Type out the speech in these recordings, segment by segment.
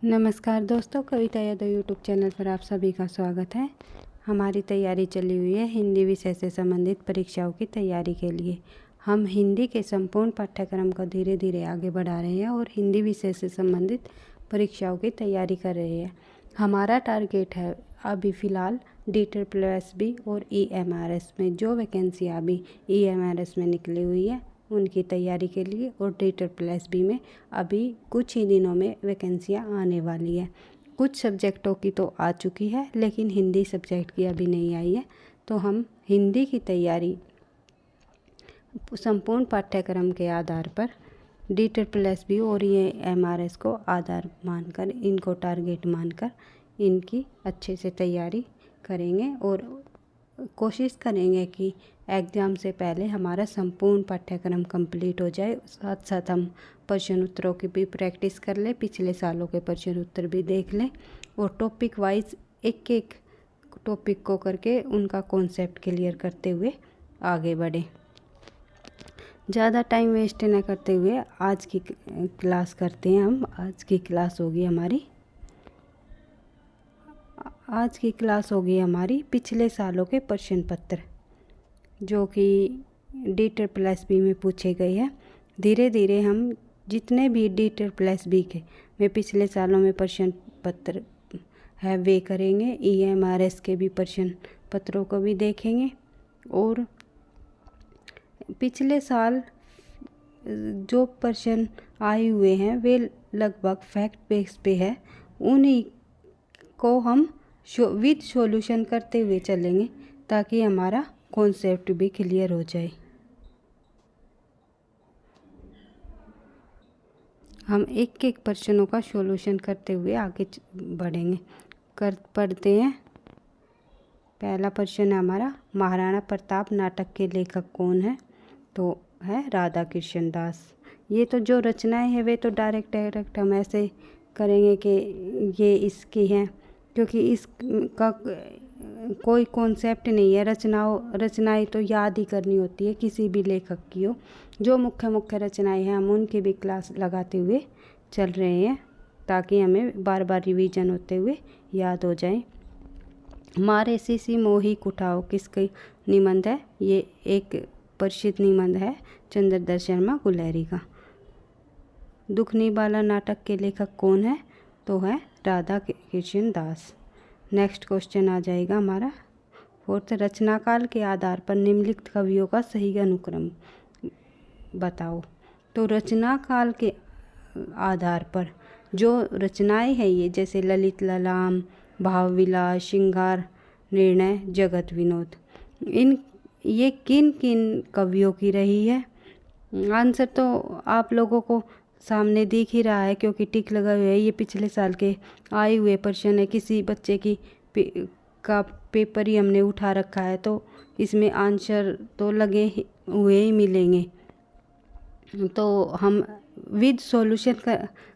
नमस्कार दोस्तों, कविता Yadav YouTube channel पर आप सभी का स्वागत है। हमारी तैयारी चली हुई है हिंदी विषय से संबंधित परीक्षाओं की तैयारी के लिए। हम हिंदी के संपूर्ण पाठ्यक्रम को धीरे धीरे आगे बढ़ा रहे हैं और हिंदी विषय से संबंधित परीक्षाओं की तैयारी कर रहे हैं। हमारा टारगेट है अभी फ़िलहाल DSSB और EMRS में जो वैकेंसियाँ अभी EMRS में निकली हुई है उनकी तैयारी के लिए, और DSSB में अभी कुछ ही दिनों में वैकेंसियाँ आने वाली है। कुछ सब्जेक्टों की तो आ चुकी है लेकिन हिंदी सब्जेक्ट की अभी नहीं आई है। तो हम हिंदी की तैयारी संपूर्ण पाठ्यक्रम के आधार पर DSSB और EMRS को आधार मानकर, इनको टारगेट मानकर इनकी अच्छे से तैयारी करेंगे और कोशिश करेंगे कि एग्ज़ाम से पहले हमारा संपूर्ण पाठ्यक्रम कंप्लीट हो जाए। साथ साथ हम प्रश्न उत्तरों की भी प्रैक्टिस कर लें, पिछले सालों के प्रश्न उत्तर भी देख लें और टॉपिक वाइज एक एक टॉपिक को करके उनका कॉन्सेप्ट क्लियर करते हुए आगे बढ़ें। ज़्यादा टाइम वेस्ट न करते हुए आज की क्लास करते हैं हम। आज की क्लास होगी हमारी पिछले सालों के प्रश्न पत्र जो कि DSSB में पूछे गए हैं। धीरे धीरे हम जितने भी DSSB के में पिछले सालों में प्रश्न पत्र है वे करेंगे। EMRS के भी प्रश्न पत्रों को भी देखेंगे और पिछले साल जो प्रश्न आए हुए हैं वे लगभग फैक्ट बेस पे है, उन्हीं को हम विद सॉल्यूशन करते हुए चलेंगे ताकि हमारा कॉन्सेप्ट भी क्लियर हो जाए। हम एक एक प्रश्नों का सॉल्यूशन करते हुए आगे बढ़ेंगे। पढ़ते हैं। पहला प्रश्न है हमारा, महाराणा प्रताप नाटक के लेखक कौन है? तो है राधा कृष्ण दास। ये तो जो रचनाएं हैं वे तो डायरेक्ट हम ऐसे करेंगे कि ये इसकी हैं, क्योंकि इसका कोई कॉन्सेप्ट नहीं है। रचनाएं तो याद ही करनी होती है किसी भी लेखक की हो। जो मुख्य रचनाएं हैं हम उनकी भी क्लास लगाते हुए चल रहे हैं ताकि हमें बार बार रिवीजन होते हुए याद हो जाए। मारे सीसी मोही कुठाओ किसके निबंध है? ये एक प्रसिद्ध निबंध है चंद्रधर शर्मा गुलेरी का। दुख निवाला नाटक के लेखक कौन है? तो है राधा कृष्ण दास। नेक्स्ट क्वेश्चन आ जाएगा हमारा फोर्थ, रचनाकाल के आधार पर निम्नलिखित कवियों का सही अनुक्रम बताओ। तो रचनाकाल के आधार पर जो रचनाएं हैं ये जैसे ललित ललाम, भाव विलास, श्रृंगार निर्णय, जगत विनोद, ये किन किन कवियों की रही है? आंसर तो आप लोगों को सामने दिख ही रहा है क्योंकि टिक लगा हुआ है। ये पिछले साल के आए हुए प्रश्न है। किसी बच्चे की का पेपर ही हमने उठा रखा है तो इसमें आंसर तो लगे हुए ही मिलेंगे। तो हम विद सॉल्यूशन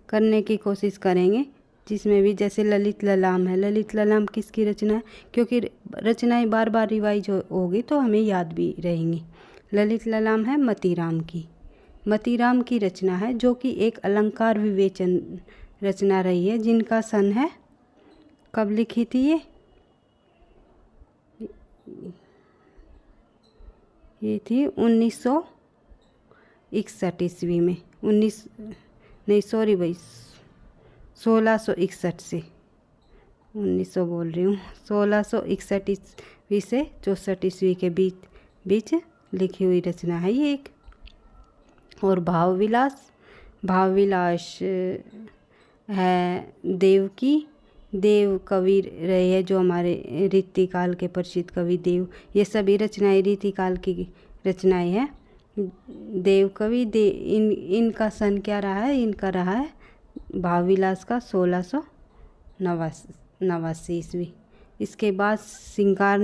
करने की कोशिश करेंगे, जिसमें भी जैसे ललित ललाम है। ललित ललाम किसकी रचना है? क्योंकि रचनाएं बार बार रिवाइज होगी तो हमें याद भी रहेंगी। ललित ललाम है मतीराम की रचना है जो कि एक अलंकार विवेचन रचना रही है, जिनका सन है, कब लिखी थी ये थी 1961 ईस्वी में। 1661 से 1900 बोल रही हूँ। 1661 ईस्वी से 64 ईस्वी के बीच लिखी हुई रचना है ये एक। और भाव विलास है देव कवि रहे हैं जो हमारे रीतिकाल के प्रसिद्ध कवि देव। ये सभी रचनाएं रीतिकाल की रचनाएं हैं। देव कवि इनका सन क्या रहा है? इनका रहा है भाव विलास का 1689 ईस्वी। इसके बाद श्रृंगार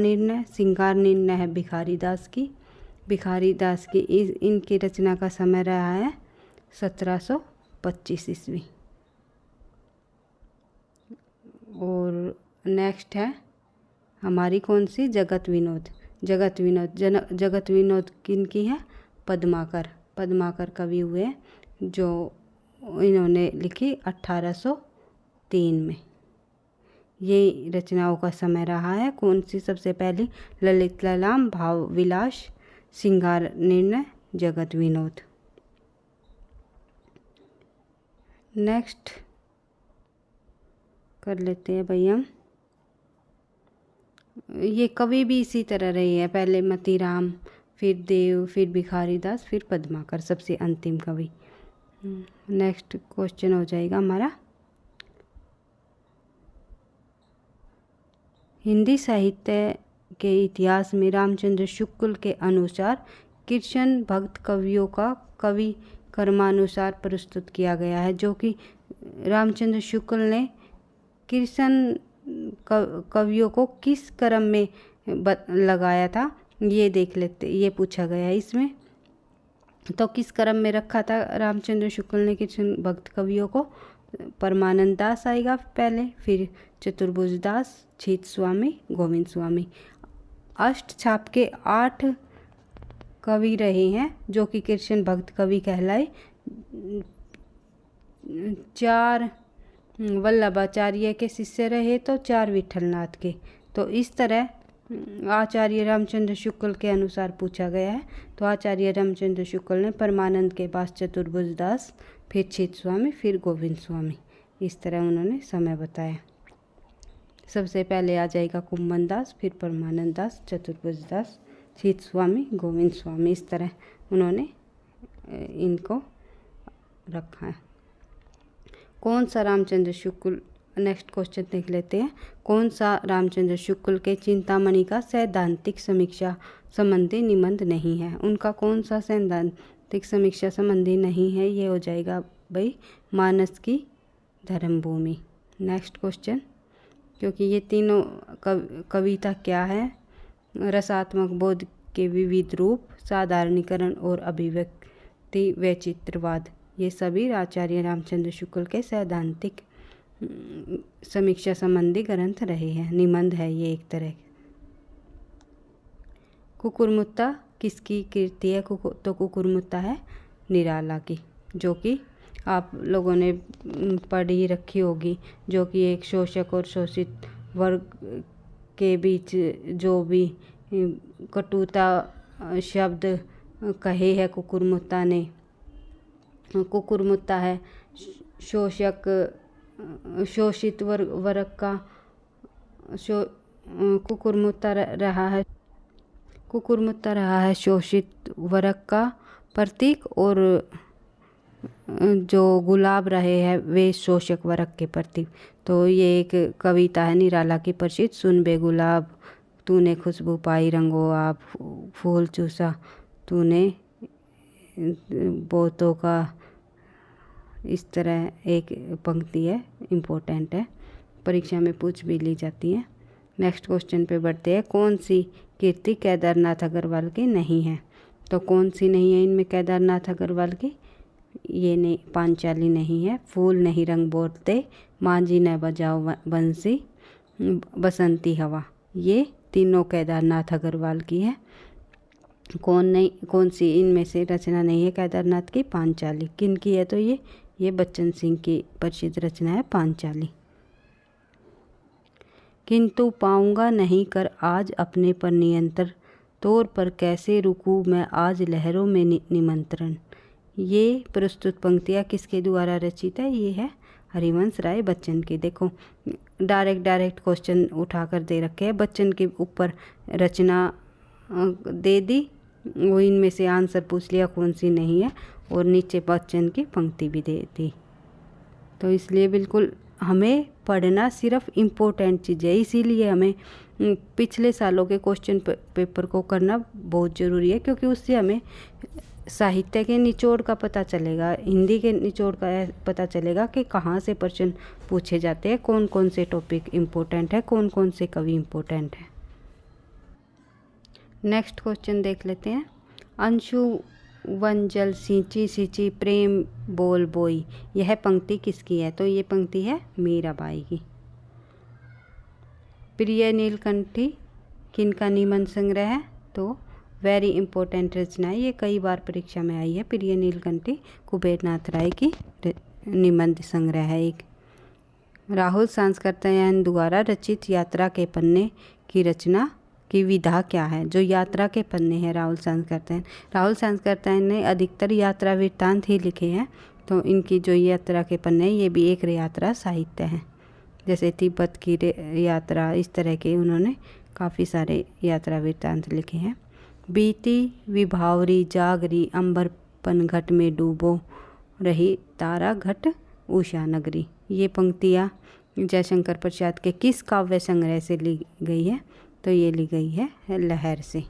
निर्णय है भिखारी दास की। इनकी रचना का समय रहा है 1725 ईस्वी। और नेक्स्ट है हमारी कौन सी? जगत विनोद किनकी है? पद्माकर कवि हुए जो इन्होंने लिखी 3 में। ये रचनाओं का समय रहा है। कौन सी सबसे पहली? ललित ललाम, भाव विलास, श्रृंगार निर्णय, जगत विनोद। नेक्स्ट कर लेते हैं भाई हम। ये कवि भी इसी तरह रही है, पहले मतीराम, फिर देव, फिर भिखारी दास, फिर पद्माकर, सबसे अंतिम कवि। नेक्स्ट क्वेश्चन हो जाएगा हमारा, हिंदी साहित्य के इतिहास में रामचंद्र शुक्ल के अनुसार कृष्ण भक्त कवियों का कवि कर्मानुसार प्रस्तुत किया गया है, जो कि रामचंद्र शुक्ल ने कृष्ण कवियों को किस क्रम में लगाया था, ये देख लेते। ये पूछा गया है इसमें। तो किस क्रम में रखा था रामचंद्र शुक्ल ने कृष्ण भक्त कवियों को? परमानंद दास आएगा पहले, फिर चतुर्भुज दास, छीत स्वामी, गोविंद स्वामी। अष्ट छाप के 8 कवि रहे हैं जो कि कृष्ण भक्त कवि कहलाए। 4 वल्लभाचार्य के शिष्य रहे, तो 4 विठलनाथ के। तो इस तरह आचार्य रामचंद्र शुक्ल के अनुसार पूछा गया है। तो आचार्य रामचंद्र शुक्ल ने परमानंद के पास चतुर्भुज दास, फिर छीत स्वामी, फिर गोविंद स्वामी, इस तरह उन्होंने समय बताया। सबसे पहले आ जाएगा कुम्भन दास, फिर परमानंद दास, चतुर्भुज दास, छीत स्वामी, गोविंद स्वामी, इस तरह उन्होंने इनको रखा है। कौन सा रामचंद्र शुक्ल, नेक्स्ट क्वेश्चन देख लेते हैं, कौन सा रामचंद्र शुक्ल के चिंतामणि का सैद्धांतिक समीक्षा संबंधी निबंध नहीं है? उनका कौन सा सैद्धांतिक समीक्षा संबंधी नहीं है? ये हो जाएगा भाई मानस की धर्मभूमि। नेक्स्ट क्वेश्चन, क्योंकि ये तीनों कविता क्या है? रसात्मक बोध के विविध रूप, साधारणीकरण और अभिव्यक्ति वैचित्रवाद, ये सभी आचार्य रामचंद्र शुक्ल के सैद्धांतिक समीक्षा संबंधी ग्रंथ रहे हैं, निबंध है ये एक तरह। कुकुरमुत्ता किसकी कृति है? तो कुकुरमुत्ता है निराला की, जो कि आप लोगों ने पढ़ी रखी होगी, जो कि एक शोषक और शोषित वर्ग के बीच जो भी कटुता शब्द कहे है कुकुरमुत्ता ने। कुकुरमुत्ता है शोषक शोषित वर्ग का कुकुरमुत्ता रहा है शोषित वर्ग का प्रतीक, और जो गुलाब रहे हैं वे शोषक वर्ग के प्रतीक। तो ये एक कविता है निराला की प्रसिद्ध, सुन बे गुलाब तूने खुशबू पाई रंगो आप, फूल चूसा तूने बोतों का, इस तरह एक पंक्ति है, इम्पोर्टेंट है, परीक्षा में पूछ भी ली जाती है। नेक्स्ट क्वेश्चन पे बढ़ते हैं, कौन सी कीर्ति केदारनाथ अग्रवाल की नहीं है? तो कौन सी नहीं है इनमें केदारनाथ अग्रवाल की? ये नहीं, पांचाली नहीं है, फूल नहीं रंग बोलते, मांझी न बजाओ बंसी, बसंती हवा, ये तीनों केदारनाथ अग्रवाल की है। कौन सी इनमें से रचना नहीं है केदारनाथ की? पांचाली। किन की है? तो ये बच्चन सिंह की प्रसिद्ध रचना है पांचाली। किंतु पाऊंगा नहीं कर आज अपने पर नियंत्रण, तौर पर कैसे रुकूं मैं आज लहरों में निमंत्रण, ये प्रस्तुत पंक्तियाँ किसके द्वारा रचित है? ये है हरिवंश राय बच्चन की। देखो डायरेक्ट क्वेश्चन उठा कर दे रखे हैं, बच्चन के ऊपर रचना दे दी, वो इनमें से आंसर पूछ लिया कौन सी नहीं है, और नीचे बच्चन की पंक्ति भी दे दी। तो इसलिए बिल्कुल हमें पढ़ना सिर्फ इम्पोर्टेंट चीज़ है, इसीलिए हमें पिछले सालों के क्वेश्चन पेपर को करना बहुत ज़रूरी है, क्योंकि उससे हमें साहित्य के निचोड़ का पता चलेगा, हिंदी के निचोड़ का पता चलेगा कि कहाँ से प्रश्न पूछे जाते हैं, कौन कौन से टॉपिक इम्पोर्टेंट है, कौन कौन से कवि इम्पोर्टेंट है। नेक्स्ट क्वेश्चन देख लेते हैं, अंशु वन जल सींची सींची प्रेम बोल बोई, यह पंक्ति किसकी है? तो ये पंक्ति है मीराबाई की। प्रिय नीलकंठी किनका निबंध संग्रह है? तो वेरी इंपॉर्टेंट रचना है, ये कई बार परीक्षा में आई है। प्रिय नीलकंठी कुबेर नाथ राय की निबंध संग्रह है एक। राहुल सांस्कृत्यायन द्वारा रचित यात्रा के पन्ने की रचना की विधा क्या है? जो यात्रा के पन्ने हैं राहुल सांस्कृत्यायन ने अधिकतर यात्रा वृत्तांत ही लिखे हैं, तो इनकी जो यात्रा के पन्ने ये भी एक यात्रा साहित्य है। जैसे तिब्बत की यात्रा, इस तरह के उन्होंने काफ़ी सारे यात्रा वृत्तांत लिखे हैं। बीती विभावरी जागरी अंबर पनघट में डूबो रही तारा घट उषा नगरी, ये पंक्तियाँ जयशंकर प्रसाद के किस काव्य संग्रह से ली गई है? तो ये ली गई है लहर से।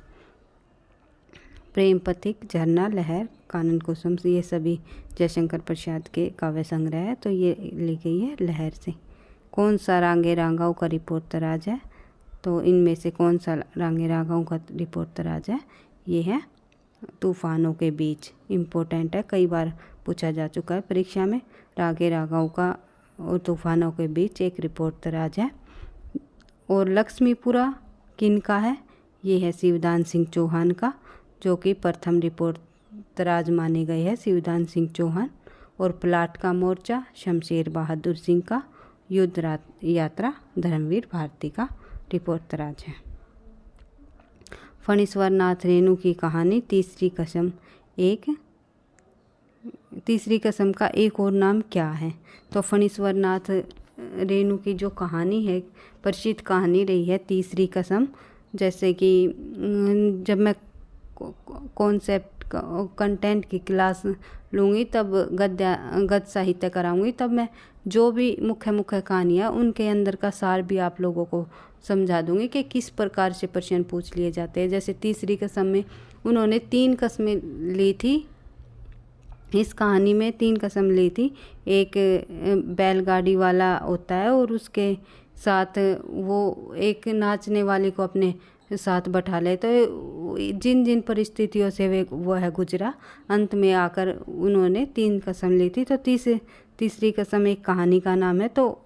प्रेम पथिक, झरना, लहर, कानन कुसुम, ये सभी जयशंकर प्रसाद के काव्य संग्रह है, तो ये ली गई है लहर से। कौन सा रांगे रागाओं का रिपोर्ट तराज है? तो इनमें से कौन सा रांगे रागाओं का रिपोर्ट तराज है? ये है तूफानों के बीच। इम्पोर्टेंट है, कई बार पूछा जा चुका है परीक्षा में। रागे रागाओं का और तूफानों के बीच एक रिपोर्ट तराज है। और लक्ष्मीपुरा किन का है? ये है शिवदान सिंह चौहान का, जो कि प्रथम रिपोर्ट तराज माने गए हैं, शिवदान सिंह चौहान। और प्लाट का मोर्चा शमशेर बहादुर सिंह का। युद्ध यात्रा धर्मवीर भारती का रिपोर्ट तराज है। फणीश्वर नाथ रेणु की कहानी तीसरी कसम का एक और नाम क्या है? तो फणीश्वर नाथ रेणु की जो कहानी है, प्रसिद्ध कहानी रही है तीसरी कसम। जैसे कि जब मैं कॉन्सेप्ट कंटेंट की क्लास लूँगी, तब गद्य साहित्य कराऊंगी, तब मैं जो भी मुख्य कहानियाँ उनके अंदर का सार भी आप लोगों को समझा दूंगी कि किस प्रकार से प्रश्न पूछ लिए जाते हैं। जैसे तीसरी कसम में उन्होंने 3 कस्में ली थी, इस कहानी में 3 कसम ली थी। एक बैलगाड़ी वाला होता है और उसके साथ वो एक नाचने वाली को अपने साथ बैठा ले, तो जिन जिन परिस्थितियों से वो है गुजरा, अंत में आकर उन्होंने 3 कसम ली थी। तो तीसरी कसम एक कहानी का नाम है, तो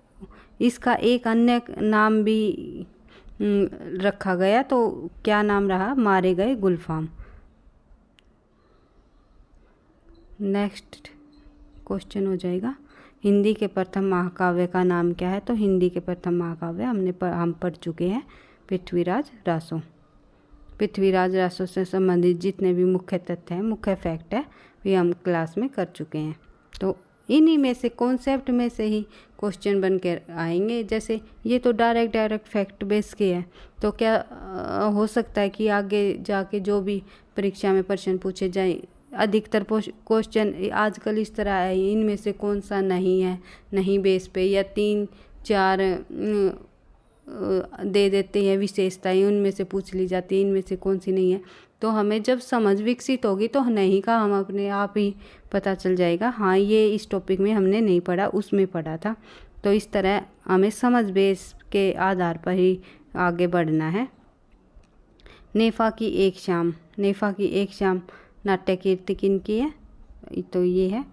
इसका एक अन्य नाम भी रखा गया। तो क्या नाम रहा? मारे गए गुलफाम। नेक्स्ट क्वेश्चन हो जाएगा, हिंदी के प्रथम महाकाव्य का नाम क्या है? तो हिंदी के प्रथम महाकाव्य हम पढ़ चुके हैं, पृथ्वीराज रासो। पृथ्वीराज रासो से संबंधित जितने भी मुख्य तथ्य हैं, मुख्य फैक्ट है, वे हम क्लास में कर चुके हैं। तो इन्हीं में से कॉन्सेप्ट में से ही क्वेश्चन बन कर आएंगे। जैसे ये तो डायरेक्ट फैक्ट बेस के है, तो क्या हो सकता है कि आगे जाके जो भी परीक्षा में प्रश्न पूछे जाए, अधिकतर क्वेश्चन आजकल इस तरह है, इनमें से कौन सा नहीं है, नहीं बेस पे, या 3-4 दे देते हैं विशेषताएं, उनमें से पूछ ली जाती है, इनमें से कौन सी नहीं है। तो हमें जब समझ विकसित होगी तो नहीं का हम अपने आप ही पता चल जाएगा, हाँ ये इस टॉपिक में हमने नहीं पढ़ा, उसमें पढ़ा था। तो इस तरह हमें समझ बेस के आधार पर ही आगे बढ़ना है। नेफा की एक शाम नाट्य कीर्ति किनकी है? तो ये है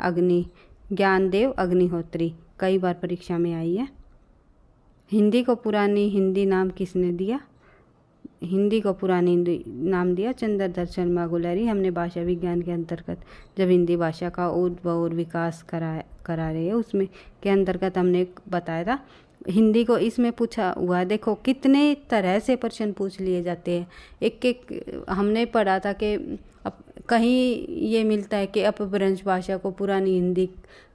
ज्ञानदेव अग्निहोत्री, कई बार परीक्षा में आई है। हिंदी को पुरानी हिंदी नाम किसने दिया? हिंदी को पुरानी हिंदी नाम दिया चंद्रधर शर्मा गुलेरी। हमने भाषा विज्ञान के अंतर्गत जब हिंदी भाषा का उद्भव और विकास करा रहे हैं, उसमें के अंतर्गत हमने बताया था। हिंदी को इसमें पूछा हुआ है, देखो कितने तरह से प्रश्न पूछ लिए जाते हैं। एक हमने पढ़ा था कि कहीं ये मिलता है कि अपभ्रंश भाषा को पुरानी हिंदी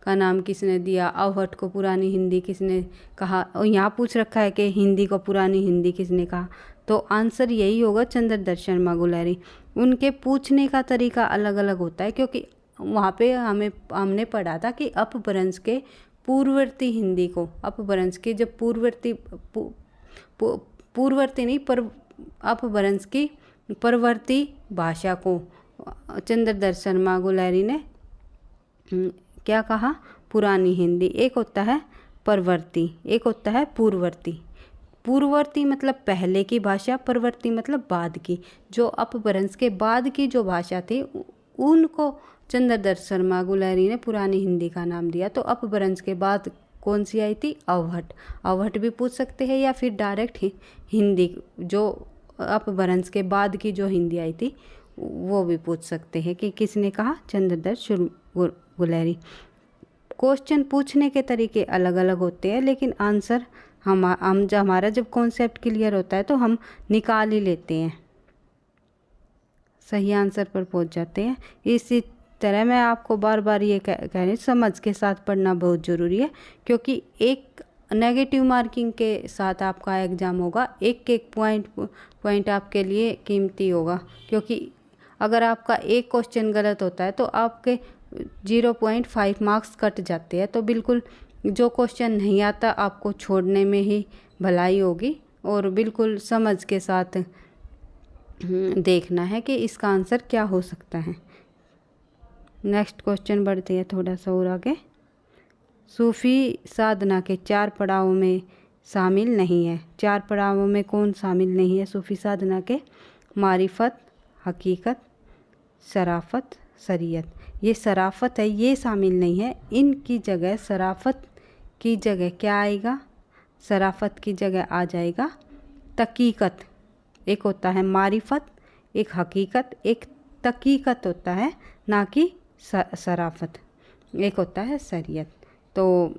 का नाम किसने दिया, अवहट को पुरानी हिंदी किसने कहा, और यहाँ पूछ रखा है कि हिंदी को पुरानी हिंदी किसने कहा। तो आंसर यही होगा चंद्रधर शर्मा गुलेरी। उनके पूछने का तरीका अलग अलग होता है, क्योंकि वहाँ पे हमने पढ़ा था कि अपभ्रंश के पूर्ववर्ती हिंदी को, अपभ्रंश के जब पूर्ववर्ती नहीं पर अपभ्रंश की परवर्ती भाषा को चंद्रधर शर्मा गुलेरी ने क्या कहा? पुरानी हिंदी। एक होता है परवर्ती, एक होता है पूर्ववर्ती। पूर्ववर्ती मतलब पहले की भाषा, परवर्ती मतलब बाद की। जो अपभ्रंश के बाद की जो भाषा थी उनको चंद्रधर शर्मा गुलेरी ने पुरानी हिंदी का नाम दिया। तो अपभ्रंश के बाद कौन सी आई थी? अवहट भी पूछ सकते हैं, या फिर डायरेक्ट हिंदी, जो अपभ्रंश के बाद की जो हिंदी आई थी वो भी पूछ सकते हैं कि किसने कहा? चंद्रधर शर्मा गुलेरी। क्वेश्चन पूछने के तरीके अलग अलग होते हैं, लेकिन आंसर हमारा जब कॉन्सेप्ट क्लियर होता है तो हम निकाल ही लेते हैं, सही आंसर पर पहुंच जाते हैं। इसी तरह मैं आपको बार बार ये कह रही हूँ, समझ के साथ पढ़ना बहुत ज़रूरी है, क्योंकि एक नेगेटिव मार्किंग के साथ आपका एग्ज़ाम होगा, एक एक पॉइंट आपके लिए कीमती होगा, क्योंकि अगर आपका एक क्वेश्चन गलत होता है तो आपके 0.5 मार्क्स कट जाते हैं। तो बिल्कुल जो क्वेश्चन नहीं आता आपको छोड़ने में ही भलाई होगी, और बिल्कुल समझ के साथ देखना है कि इसका आंसर क्या हो सकता है। नेक्स्ट क्वेश्चन बढ़ते हैं थोड़ा सा और आगे। सूफी साधना के 4 पड़ावों में शामिल नहीं है। 4 पड़ावों में कौन शामिल नहीं है सूफी साधना के? मारिफत, हकीकत, शराफत, शरीयत। ये शराफत है, ये शामिल नहीं है। इनकी जगह शराफत की जगह क्या आएगा? शराफत की जगह आ जाएगा तकीकत। एक होता है मारिफत, एक हकीकत, एक तकीकत होता है, ना कि शराफत। एक होता है शरीयत। तो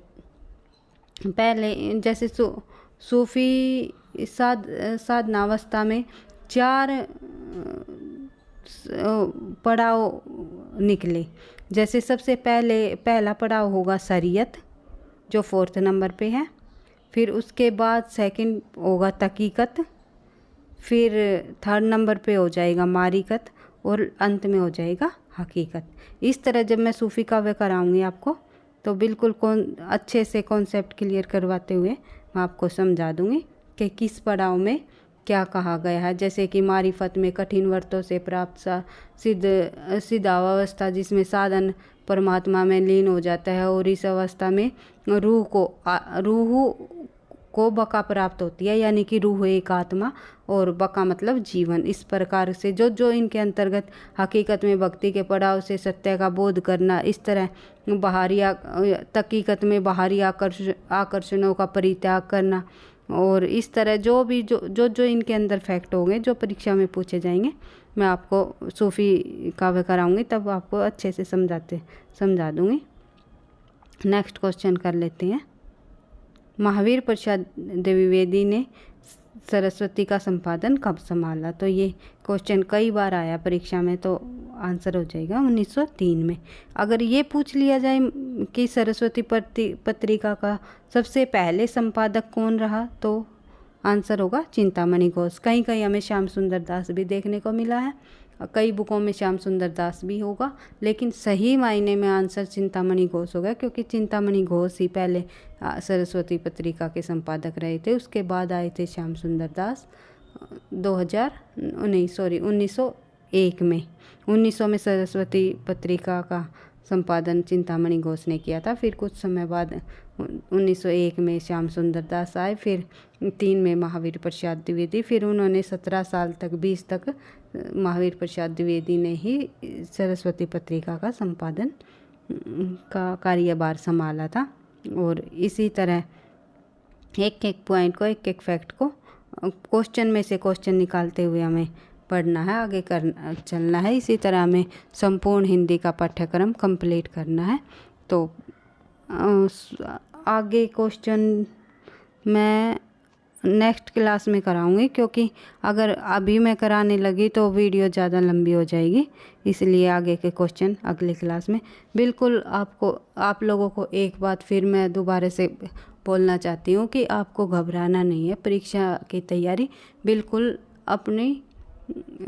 पहले जैसे सूफी साधनावस्था में 4 पड़ाव निकले। जैसे सबसे पहला पड़ाव होगा शरीयत, जो 4th नंबर पे है। फिर उसके बाद सेकंड होगा तकीकत, फिर 3rd नंबर पे हो जाएगा मारिकत, और अंत में हो जाएगा हकीकत। इस तरह जब मैं सूफी काव्य कराऊंगी आपको, तो बिल्कुल अच्छे से कॉन्सेप्ट क्लियर करवाते हुए मैं आपको समझा दूंगी कि किस पड़ाव में क्या कहा गया है। जैसे कि मारिफत में कठिन व्रतों से प्राप्त सिद्धावस्था, जिसमें साधन परमात्मा में लीन हो जाता है, और इस अवस्था में रूह को बका प्राप्त होती है, यानी कि रूह एक आत्मा, और बका मतलब जीवन। इस प्रकार से जो इनके अंतर्गत हकीकत में भक्ति के पड़ाव से सत्य का बोध करना, इस तरह तकीकत में बाहरी आकर्षणों का परित्याग करना, और इस तरह जो इनके अंदर फैक्ट होंगे जो परीक्षा में पूछे जाएंगे, मैं आपको सूफी काव्य कराऊंगी, तब आपको अच्छे से समझा दूंगी। नेक्स्ट क्वेश्चन कर लेते हैं। महावीर प्रसाद द्विवेदी ने सरस्वती का संपादन कब संभाला? तो ये क्वेश्चन कई बार आया परीक्षा में, तो आंसर हो जाएगा 1903 में। अगर ये पूछ लिया जाए कि सरस्वती पत्रिका का सबसे पहले संपादक कौन रहा, तो आंसर होगा चिंतामणि घोष। कहीं कहीं हमें श्याम सुंदर दास भी देखने को मिला है, कई बुकों में श्याम सुंदर दास भी होगा, लेकिन सही मायने में आंसर चिंतामणि घोष होगा, क्योंकि चिंतामणि घोष ही पहले सरस्वती पत्रिका के संपादक रहे थे। उसके बाद आए थे श्याम सुंदर दास 1901 में। 1900 में सरस्वती पत्रिका का संपादन चिंतामणि घोष ने किया था। फिर कुछ समय बाद 1901 में श्याम सुंदर दास आए, फिर 3 में महावीर प्रसाद द्विवेदी। फिर उन्होंने 17 साल तक 20 तक महावीर प्रसाद द्विवेदी ने ही सरस्वती पत्रिका का संपादन का कार्यभार संभाला था। और इसी तरह एक एक पॉइंट को, एक एक फैक्ट को क्वेश्चन में से क्वेश्चन निकालते हुए हमें पढ़ना है, आगे चलना है। इसी तरह हमें संपूर्ण हिंदी का पाठ्यक्रम कंप्लीट करना है। तो आगे क्वेश्चन मैं नेक्स्ट क्लास में कराऊंगी, क्योंकि अगर अभी मैं कराने लगी तो वीडियो ज़्यादा लंबी हो जाएगी, इसलिए आगे के क्वेश्चन अगली क्लास में। बिल्कुल आप लोगों को एक बात फिर मैं दोबारा से बोलना चाहती हूँ कि आपको घबराना नहीं है। परीक्षा की तैयारी बिल्कुल अपनी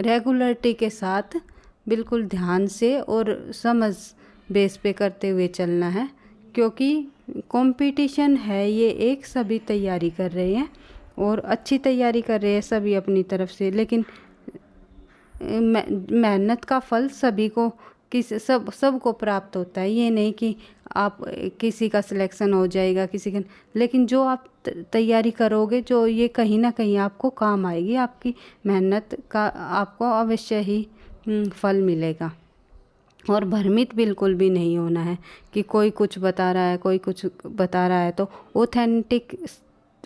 रेगुलरिटी के साथ, बिल्कुल ध्यान से और समझ बेस पे करते हुए चलना है, क्योंकि कंपटीशन है ये एक, सभी तैयारी कर रहे हैं और अच्छी तैयारी कर रहे हैं सभी अपनी तरफ से, लेकिन मेहनत का फल सभी को सबको प्राप्त होता है। ये नहीं कि आप किसी का सिलेक्शन हो जाएगा, किसी का, लेकिन जो आप तैयारी करोगे, जो ये कहीं ना कहीं आपको काम आएगी, आपकी मेहनत का आपको अवश्य ही फल मिलेगा। और भ्रमित बिल्कुल भी नहीं होना है कि कोई कुछ बता रहा है, कोई कुछ बता रहा है। तो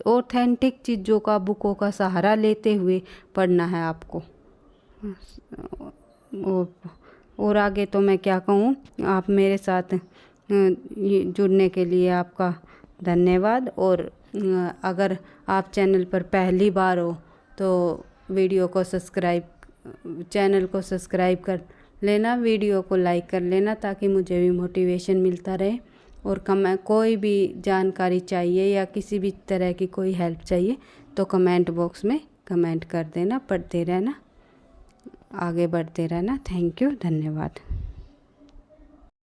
ऑथेंटिक चीज़ों का, बुकों का सहारा लेते हुए पढ़ना है आपको। और आगे तो मैं क्या कहूँ, आप मेरे साथ जुड़ने के लिए आपका धन्यवाद। और अगर आप चैनल पर पहली बार हो तो चैनल को सब्सक्राइब कर लेना, वीडियो को लाइक कर लेना ताकि मुझे भी मोटिवेशन मिलता रहे। और कोई भी जानकारी चाहिए या किसी भी तरह की कोई हेल्प चाहिए तो कमेंट बॉक्स में कमेंट कर देना। पढ़ते रहना, आगे बढ़ते रहना। थैंक यू, धन्यवाद।